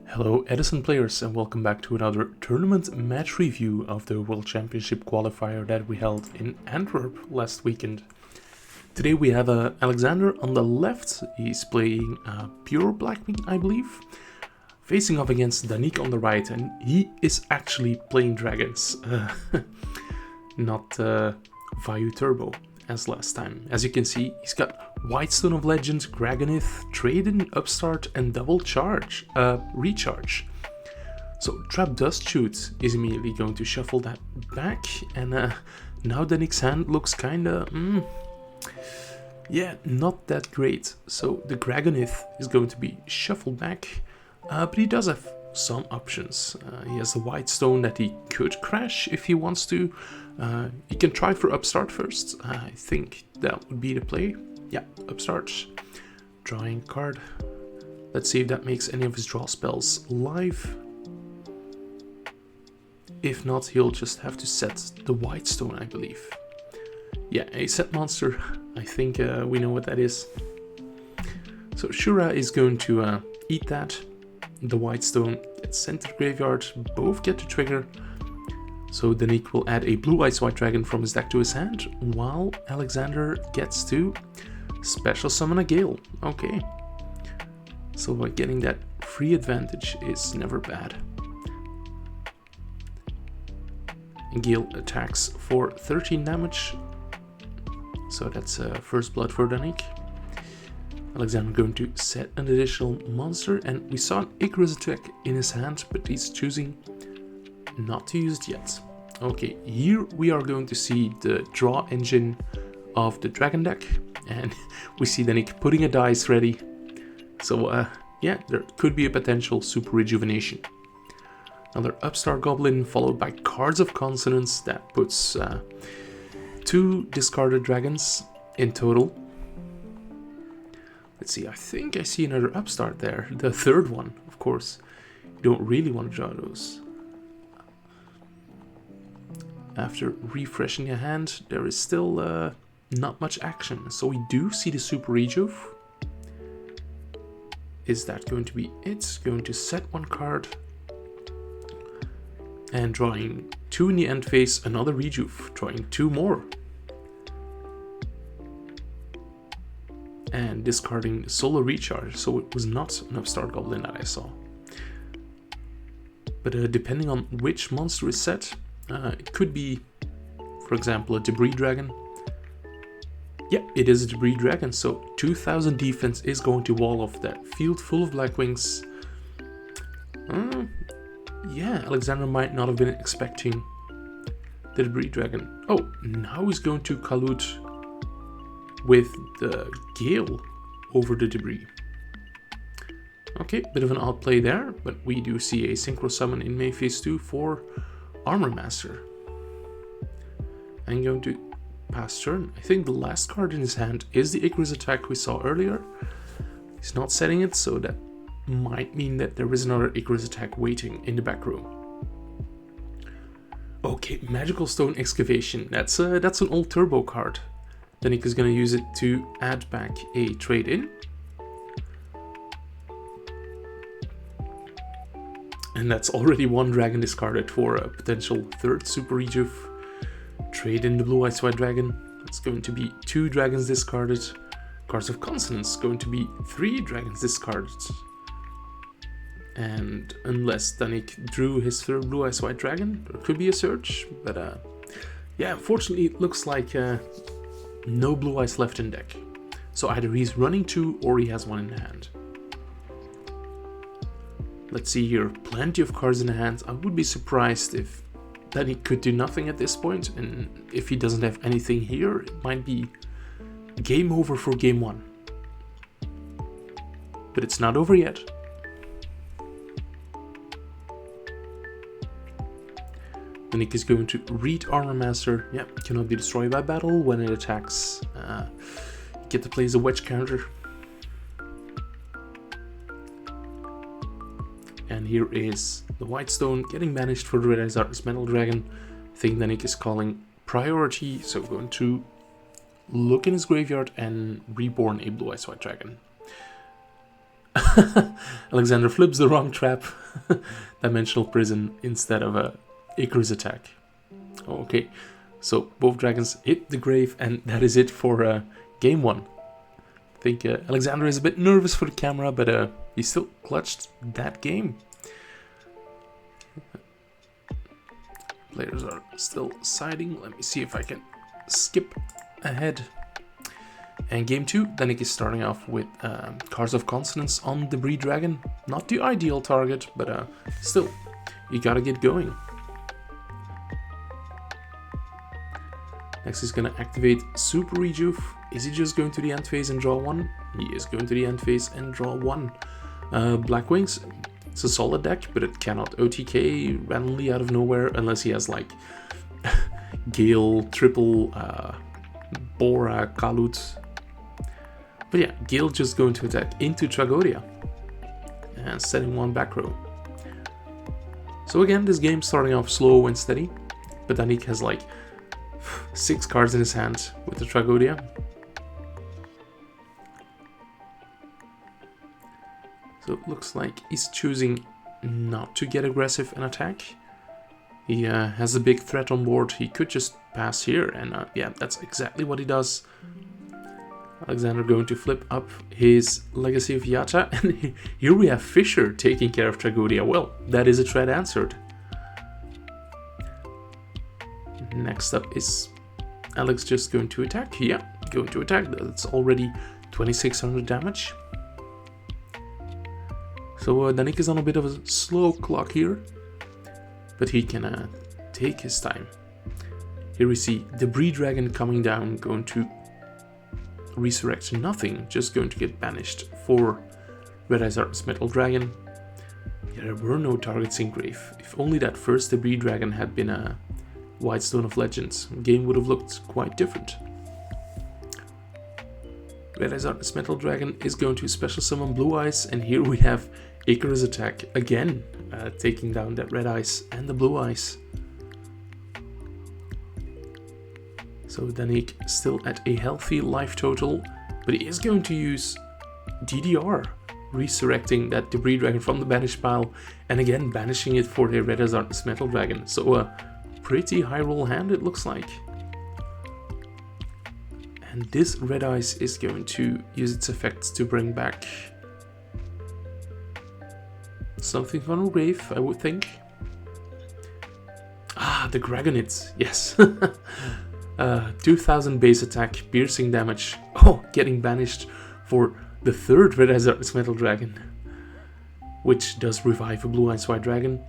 Hello Edison players and welcome back to another tournament match review of the World Championship qualifier that we held in Antwerp last weekend. Today we have Alexander on the left. He's playing pure Blackwing, I believe, facing off against Danique on the right, and he is actually playing dragons, not Vayu Turbo as last time. As you can see, he's got Whitestone of Legend, Gragonith, Trade-in, Upstart, and Double Charge, Recharge. So Trap Dust Shoot is immediately going to shuffle that back, and now Danique's hand looks kinda, yeah, not that great. So the Gragonith is going to be shuffled back, but he does have some options. He has a Whitestone that he could crash if he wants to. He can try for Upstart first. I think that would be the play. Yeah, Upstart. Drawing card. Let's see if that makes any of his draw spells live. If not, he'll just have to set the Whitestone, I believe. Yeah, a set monster. I think we know what that is. So Shura is going to eat that. The Whitestone gets sent to the graveyard. Both get to trigger. So Danique will add a blue Ice White Dragon from his deck to his hand, while Alexander gets to special summon a Gale. Okay. So getting that free advantage is never bad. And Gale attacks for 13 damage. So that's first blood for Danique. Alexander going to set an additional monster, and we saw an Icarus attack in his hand, but he's choosing not to use it yet. Okay, here we are going to see the draw engine of the dragon deck, and we see Danique putting a dice ready. So yeah, there could be a potential super rejuvenation. Another Upstart Goblin followed by Cards of Consonance. That puts 2 discarded dragons in total. Let's see, I think I see another Upstart there. The third one, of course. You don't really want to draw those. After refreshing a hand, there is still not much action. So we do see the Super Rejuve. Is that going to be it? Going to set 1 card. And drawing 2 in the end phase, another Rejuve. Drawing 2 more. And discarding the Solar Recharge, so it was not an Upstart Goblin that I saw. But depending on which monster is set, it could be, for example, a Debris Dragon. Yeah, it is a Debris Dragon, so 2000 defense is going to wall off that field full of Blackwings. Yeah, Alexander might not have been expecting the Debris Dragon. Oh, now he's going to collude with the Gale over the Debris. Okay, bit of an odd play there, but we do see a Synchro Summon in May Phase 2 for Armor Master. I'm going to pass turn. I think the last card in his hand is the Icarus attack we saw earlier. He's not setting it, so that might mean that there is another Icarus attack waiting in the back row. Okay, Magical Stone Excavation. That's an old turbo card. Danique is going to use it to add back a trade-in. And that's already 1 dragon discarded for a potential 3rd Super Rejuve. Trade in the blue Ice White Dragon. That's going to be 2 dragons discarded. Cards of Consonance going to be 3 dragons discarded. And unless Danique drew his 3rd blue Ice White Dragon, there could be a search. But yeah, unfortunately it looks like no blue ice left in deck. So either he's running 2 or he has 1 in hand. Let's see here, plenty of cards in hand. I would be surprised if Danique could do nothing at this point, and if he doesn't have anything here, it might be game over for game 1. But it's not over yet. Danique is going to read Armor Master. Yeah, cannot be destroyed by battle when it attacks. Get to play as a wedge counter. And here is the Whitestone getting banished for the Red Eyes Artless Metal Dragon. I think Danique is calling priority, so going to look in his graveyard and reborn a Blue Eyes White Dragon. Alexander flips the wrong trap. Dimensional Prison instead of a Icarus attack. Okay, so both dragons hit the grave, and that is it for game 1. I think Alexander is a bit nervous for the camera, but he still clutched that game. Players are still siding. Let me see if I can skip ahead. And game 2, Danique is starting off with Cars of Consonance on Debris Dragon. Not the ideal target, but still, you gotta get going. Next he's gonna activate Super Rejuve. Is he just going to the end phase and draw 1? He is going to the end phase and draw 1. Blackwings, it's a solid deck, but it cannot OTK randomly out of nowhere unless he has like Gale, triple Bora, Kalut. But yeah, Gale just going to attack into Tragoria and setting 1 back row. So again, this game starting off slow and steady, but Danique has like 6 cards in his hand with the Tragoria. So it looks like he's choosing not to get aggressive and attack. He has a big threat on board. He could just pass here, and yeah, that's exactly what he does. Alexander going to flip up his Legacy of Yatta, and here we have Fisher taking care of Tragoria. Well, that is a threat answered. Next up is Alex just going to attack. Yeah, going to attack. That's already 2600 damage. So Danique is on a bit of a slow clock here, but he can take his time. Here we see Debris Dragon coming down, going to resurrect nothing, just going to get banished for Red Eyes Artemis Metal Dragon. Yeah, there were no targets in grave. If only that first Debris Dragon had been a White Stone of Legends, the game would have looked quite different. Red Eyes Artemis Metal Dragon is going to special summon Blue Eyes, and here we have Icarus attack again, taking down that Red Eyes and the Blue Eyes. So Danique still at a healthy life total, but he is going to use DDR, resurrecting that Debris Dragon from the banish pile, and again banishing it for the Red Eyes Artemis Metal Dragon. So a pretty high roll hand it looks like. And this Red Eyes is going to use its effects to bring back something from grave, I would think. Ah, the Dragonite, yes. 2000 base attack, piercing damage. Oh, getting banished for the third Red Eyes Artemis Metal Dragon, which does revive a Blue Eyes White Dragon.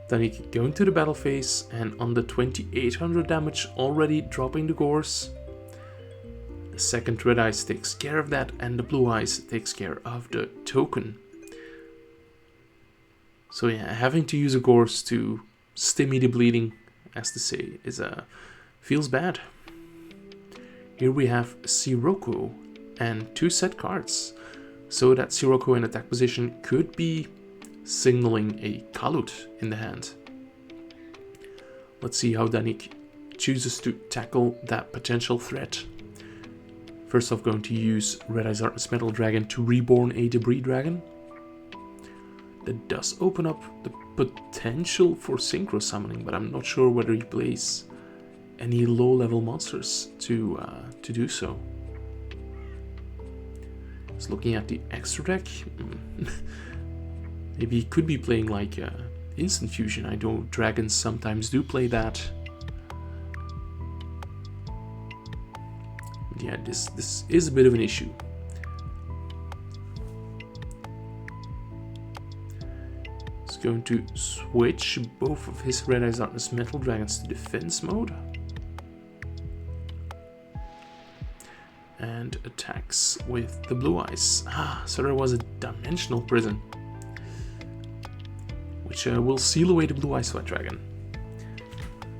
Danique going to the battle phase, and on the 2800 damage already dropping the Gorse. The second Red Eyes takes care of that, and the Blue Eyes takes care of the token. So yeah, having to use a Gorse to stimmy the bleeding, as to say, is feels bad. Here we have Sirocco and 2 set cards. So that Sirocco in attack position could be signaling a Kalut in the hand. Let's see how Danique chooses to tackle that potential threat. First off, going to use Red Eyes Artemis Metal Dragon to reborn a Debris Dragon. That does open up the potential for synchro summoning, but I'm not sure whether he plays any low-level monsters to do so. Just looking at the extra deck, maybe he could be playing like Instant Fusion. I know dragons sometimes do play that. But yeah, this is a bit of an issue. He's going to switch both of his Red Eyes Artemis Metal Dragons to defense mode. And attacks with the Blue Eyes. Ah, so there was a Dimensional Prison, which will seal away the Blue Eyes White Dragon.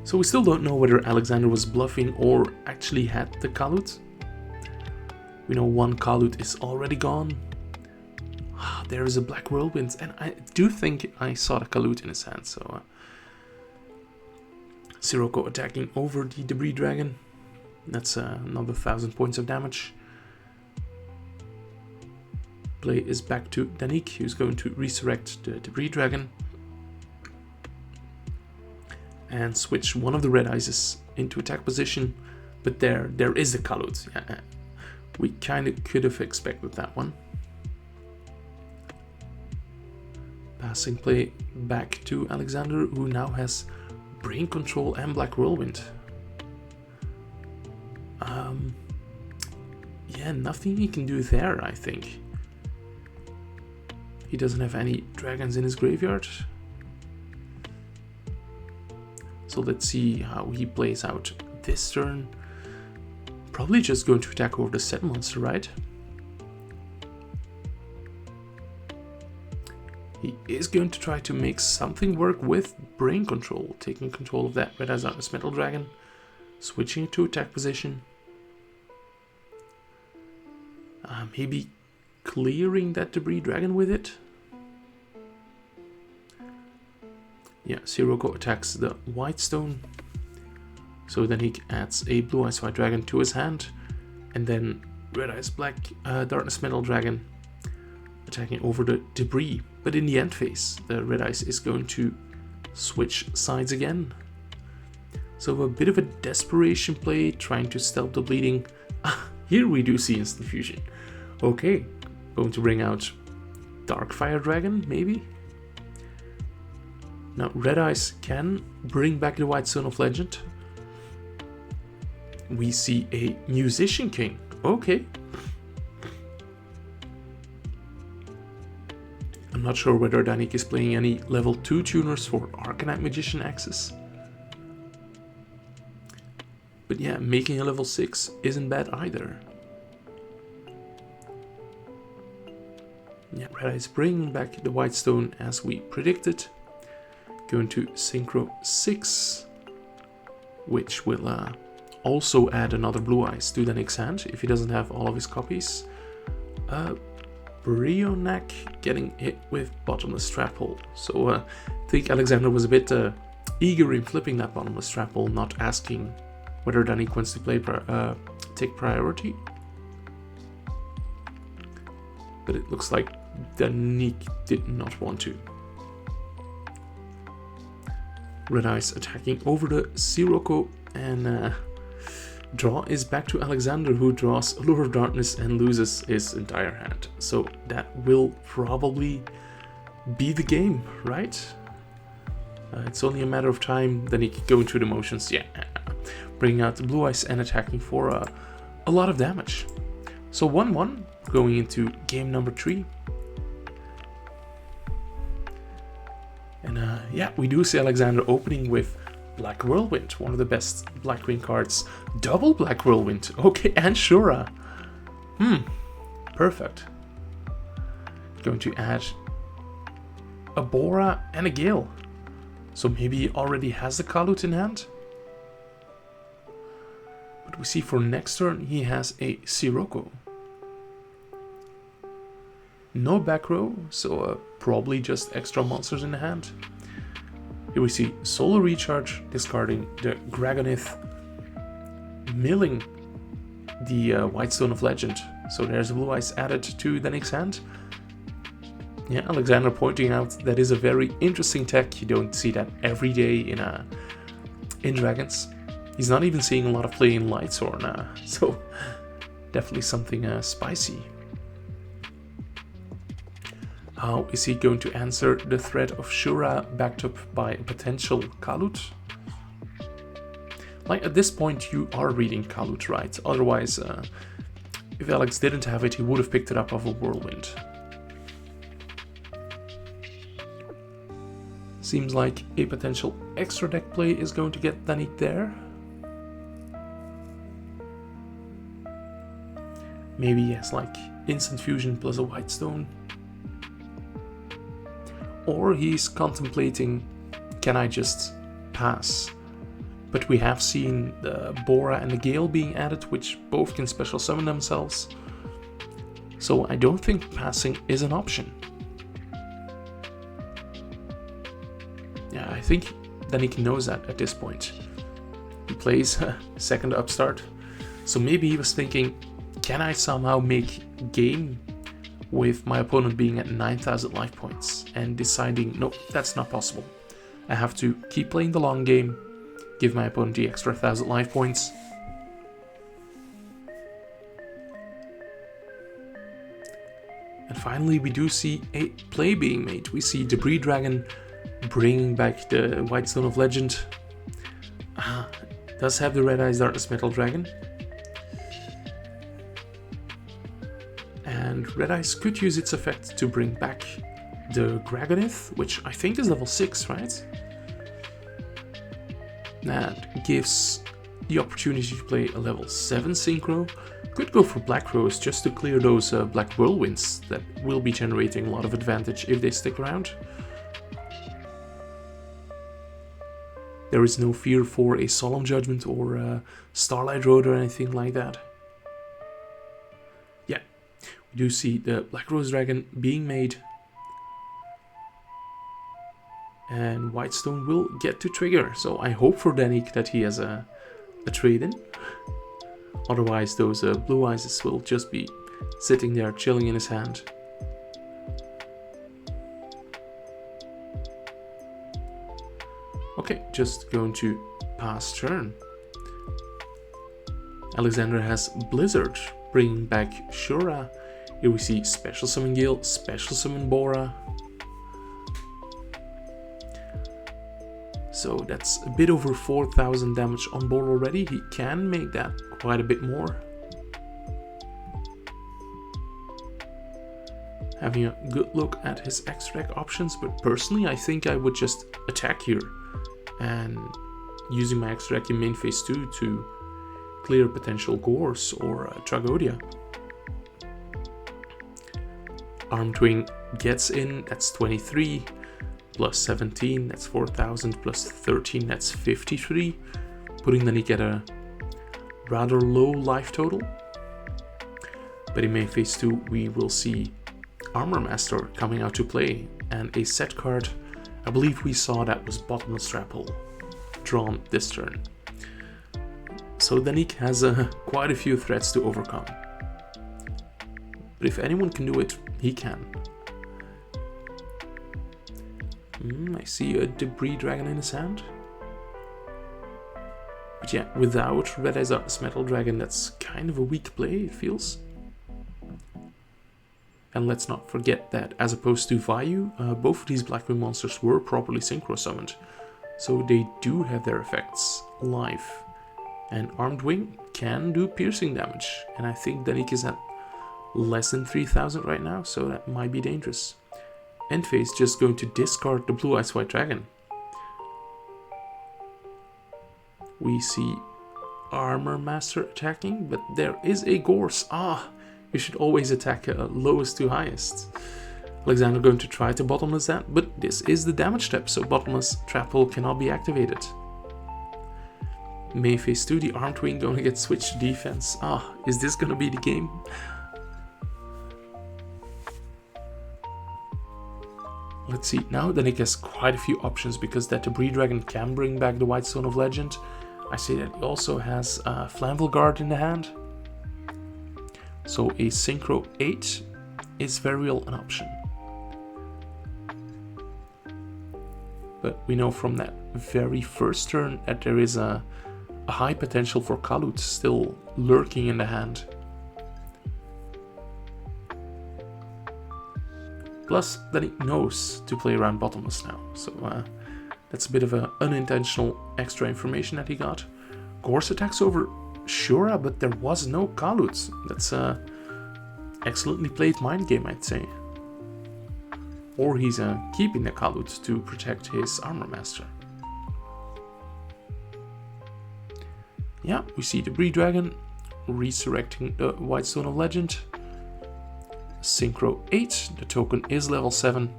So we still don't know whether Alexander was bluffing or actually had the Kalut. We know one Kalut is already gone. Ah, there is a Black Whirlwind, and I do think I saw the Kalut in his hand. So Sirocco attacking over the Debris Dragon. That's another 1000 points of damage. play is back to Danique, who's going to resurrect the Debris Dragon and switch one of the red ices into attack position. But there is the Kalut. Yeah, we kind of could have expected that one. Passing play back to Alexander, who now has Brain Control and Black Whirlwind. Yeah, nothing he can do there, I think. He doesn't have any dragons in his graveyard. So let's see how he plays out this turn. Probably just going to attack over the set monster, right? He is going to try to make something work with Brain Control, taking control of that Red Eyes Darkness Metal Dragon, switching it to attack position. Maybe clearing that Debris Dragon with it. Yeah, Sirocco attacks the White Stone. So then he adds a Blue Eyes White Dragon to his hand. And then Red Eyes Black Darkness Metal Dragon attacking over the Debris. But in the end phase, the Red Eyes is going to switch sides again. So a bit of a desperation play, trying to stop the bleeding. Here we do see Instant Fusion. Okay, going to bring out Dark Fire Dragon, maybe? Now, Red Eyes can bring back the White Stone of Legend. We see a Musician King. Okay. I'm not sure whether Danique is playing any level 2 tuners for Arcanite Magician access. But yeah, making a level 6 isn't bad either. Yeah, Red Eyes bringing back the White Stone as we predicted. Going to Synchro 6, which will also add another Blue Eyes to Danique's hand if he doesn't have all of his copies. Brionac getting hit with Bottomless Trap Hole. So I think Alexander was a bit eager in flipping that Bottomless Trap Hole, not asking whether Danique wants to play take priority. But it looks like Danique did not want to. Red Eyes attacking over the Sirocco, and draw is back to Alexander, who draws Allure of Darkness and loses his entire hand. So that will probably be the game, right? It's only a matter of time. Then he can go into the motions. Yeah, bringing out the Blue Eyes and attacking for a lot of damage. So 1-1 going into game number 3. And yeah, we do see Alexander opening with Black Whirlwind, one of the best Blackwing cards. Double Black Whirlwind. Okay, and Shura. Perfect. Going to add a Bora and a Gale. So maybe he already has the Kalut in hand. But we see for next turn he has a Sirocco. No back row, so probably just extra monsters in the hand. Here we see Solar Recharge, discarding the Gragonith, milling the White Stone of Legend. So there's a Blue Eyes added to Danique's hand. Yeah, Alexander pointing out that is a very interesting tech. You don't see that every day in Dragons. He's not even seeing a lot of play in Lightsworn, so definitely something spicy. How is he going to answer the threat of Shura backed up by a potential Kalut? Like, at this point you are reading Kalut, right? Otherwise, if Alex didn't have it, he would have picked it up off a Whirlwind. Seems like a potential extra deck play is going to get Danique there. Maybe he has like Instant Fusion plus a White Stone. Or he's contemplating, can I just pass? But we have seen the Bora and the Gale being added, which both can special summon themselves. So I don't think passing is an option. Yeah, I think Danique knows that at this point. He plays second upstart. So maybe he was thinking, can I somehow make game with my opponent being at 9,000 life points and deciding, no, that's not possible. I have to keep playing the long game, give my opponent the extra 1,000 life points. And finally, we do see a play being made. We see Debris Dragon bringing back the White Stone of Legend. Does have the Red Eyes Darkness Metal Dragon. And Red Eyes could use its effect to bring back the Gragonith, which I think is level 6, right? That gives the opportunity to play a level 7 Synchro. Could go for Black Rose just to clear those Black Whirlwinds that will be generating a lot of advantage if they stick around. There is no fear for a Solemn Judgment or a Starlight Road or anything like that. Yeah, we do see the Black Rose Dragon being made. And Whitestone will get to trigger, so I hope for Danique that he has a trade-in. Otherwise those blue eyes will just be sitting there chilling in his hand. Okay, just going to pass turn. Alexander has Blizzard, bringing back Shura. Here we see Special Summon Gale, Special Summon Bora. So that's a bit over 4,000 damage on board already. He can make that quite a bit more. Having a good look at his extra deck options, but personally I think I would just attack here. And using my extra deck in main phase 2 to clear potential Gorse or Tragodia. Armed Wing gets in, that's 23. Plus 17, that's 4,000, plus 13, that's 53. Putting Danique at a rather low life total. But in main phase 2 we will see Armor Master coming out to play. And a set card, I believe we saw that was Bottomless Trap Hole, drawn this turn. So Danique has quite a few threats to overcome. But if anyone can do it, he can. I see a Debris Dragon in his hand. But yeah, without Red Eyes Darkness Metal Dragon, that's kind of a weak play, it feels. And let's not forget that, as opposed to Vayu, both of these Blackwing monsters were properly synchro summoned. So they do have their effects live. And Armed Wing can do piercing damage. And I think Danique is at less than 3,000 right now, so that might be dangerous. End phase just going to discard the Blue Eyes White Dragon. We see Armor Master attacking, but there is a Gorse. You should always attack lowest to highest. Alexander going to try to bottomless that, but this is the damage step, so Bottomless Trap Hole cannot be activated. Main phase 2, the Armed Wing going to get switched to defense. Is this going to be the game? Let's see, now Danique has quite a few options because that Debris Dragon can bring back the White Stone of Legend. I see that he also has Flammable Guard in the hand. So a Synchro 8 is very well an option. But we know from that very first turn that there is a high potential for Kalut still lurking in the hand. Plus, Danique knows to play around Bottomless now, so that's a bit of an unintentional extra information that he got. Gorse attacks over Shura, but there was no Kalut. That's a excellently played mind game, I'd say. Or he's keeping the Kalut to protect his Armor Master. Yeah, we see Debris Dragon resurrecting the White Stone of Legend. Synchro 8, the token is level 7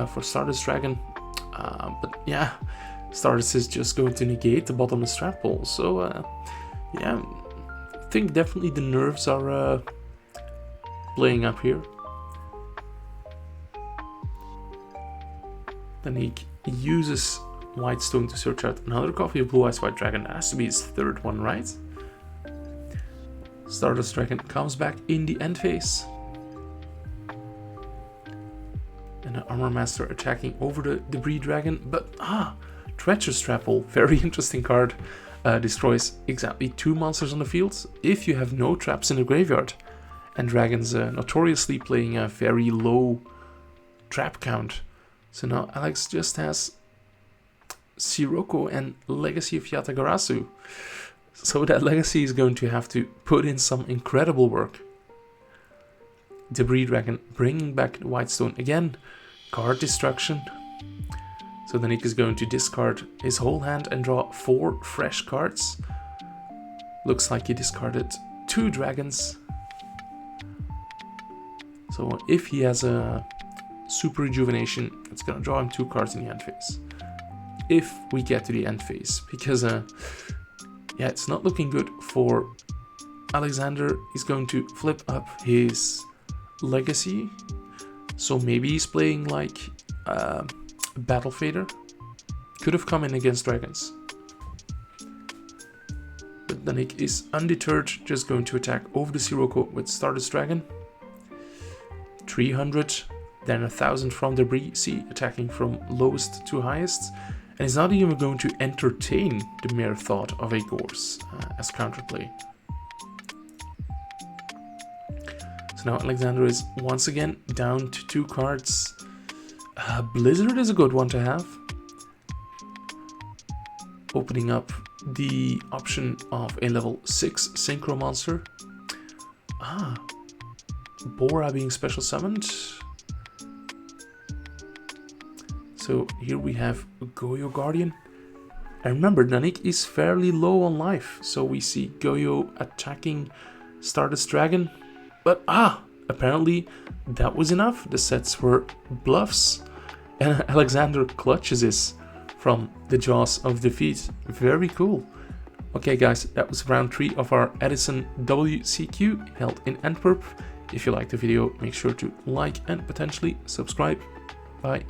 for Stardust Dragon, but yeah, Stardust is just going to negate the Bottomless Trap Hole, so yeah, I think definitely the nerves are playing up here. Danique uses White Stone to search out another copy of Blue Eyes White Dragon. That has to be his third one, right? Stardust Dragon comes back in the end phase. Armor Master attacking over the Debris Dragon, but Treacherous Trapple, very interesting card, destroys exactly 2 monsters on the field if you have no traps in the graveyard. And dragons notoriously playing a very low trap count. So now Alex just has Sirocco and Legacy of Yatagarasu. So that Legacy is going to have to put in some incredible work. Debris Dragon bringing back the Whitestone again. Card destruction. So Danique is going to discard his whole hand and draw 4 fresh cards. Looks like he discarded 2 dragons. So if he has a Super Rejuvenation, it's going to draw him 2 cards in the end phase. If we get to the end phase. Because, yeah, it's not looking good for Alexander. He's going to flip up his Legacy. So maybe he's playing like Battle Fader. Could have come in against dragons. But Danique is undeterred, just going to attack over the Sirocco with Stardust Dragon. 300, then 1000 from Debris, see, attacking from lowest to highest. And he's not even going to entertain the mere thought of a Gorse as counterplay. So now Alexander is once again down to 2 cards. Blizzard is a good one to have. Opening up the option of a level 6 Synchro Monster. Bora being special summoned. So here we have Goyo Guardian. And remember, Danique is fairly low on life. So we see Goyo attacking Stardust Dragon. But apparently that was enough. The sets were bluffs. And Alexander clutches this from the jaws of defeat. Very cool. Okay guys, that was round 3 of our Edison WCQ held in Antwerp. If you liked the video, make sure to like and potentially subscribe. Bye.